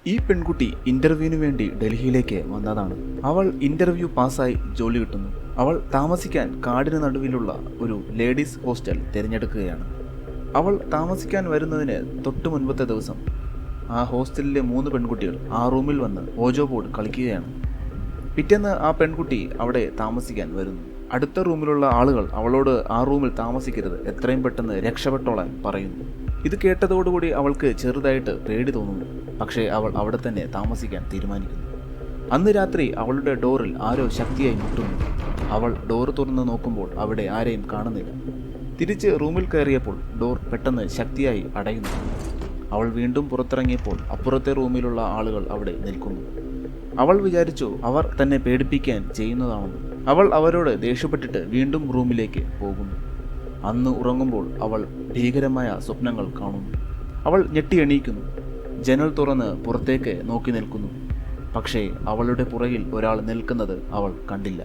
ഈ പെൺകുട്ടി ഇന്റർവ്യൂവിന് വേണ്ടി ഡൽഹിയിലേക്ക് വന്നതാണ്. അവൾ ഇന്റർവ്യൂ പാസ്സായി ജോലി കിട്ടുന്നു. അവൾ താമസിക്കാൻ കാടിന് നടുവിലുള്ള ഒരു ലേഡീസ് ഹോസ്റ്റൽ തിരഞ്ഞെടുക്കുകയാണ്. അവൾ താമസിക്കാൻ വരുന്നതിന് തൊട്ടു മുൻപത്തെ ദിവസം ആ ഹോസ്റ്റലിലെ 3 പെൺകുട്ടികൾ ആ റൂമിൽ വന്ന് ഓജോ ബോർഡ് കളിക്കുകയാണ്. പിറ്റേന്ന് ആ പെൺകുട്ടി അവിടെ താമസിക്കാൻ വരുന്നു. അടുത്ത റൂമിലുള്ള ആളുകൾ അവളോട് ആ റൂമിൽ താമസിക്കരുത്, എത്രയും പെട്ടെന്ന് രക്ഷപ്പെട്ടോളാൻ പറയുന്നു. ഇത് കേട്ടതോടുകൂടി അവൾക്ക് ചെറുതായിട്ട് പേടി തോന്നുന്നു. പക്ഷേ അവൾ അവിടെ തന്നെ താമസിക്കാൻ തീരുമാനിക്കുന്നു. അന്ന് രാത്രി അവളുടെ ഡോറിൽ ആരോ ശക്തിയായി മുട്ടുന്നു. അവൾ ഡോർ തുറന്ന് നോക്കുമ്പോൾ അവിടെ ആരെയും കാണുന്നില്ല. തിരിച്ച് റൂമിൽ കയറിയപ്പോൾ ഡോർ പെട്ടെന്ന് ശക്തിയായി അടയുന്നു. അവൾ വീണ്ടും പുറത്തിറങ്ങിയപ്പോൾ അപ്പുറത്തെ റൂമിലുള്ള ആളുകൾ അവിടെ നിൽക്കുന്നു. അവൾ വിചാരിച്ചു അവർ തന്നെ പേടിപ്പിക്കാൻ ചെയ്യുന്നതാണെന്ന്. അവൾ അവരോട് ദേഷ്യപ്പെട്ടിട്ട് വീണ്ടും റൂമിലേക്ക് പോകുന്നു. അന്ന് ഉറങ്ങുമ്പോൾ അവൾ ഭീകരമായ സ്വപ്നങ്ങൾ കാണുന്നു. അവൾ ഞെട്ടി എണീക്കുന്നു. ജനൽ തുറന്ന് പുറത്തേക്ക് നോക്കി നിൽക്കുന്നു. പക്ഷേ അവളുടെ പുറകിൽ ഒരാൾ നിൽക്കുന്നത് അവൾ കണ്ടില്ല.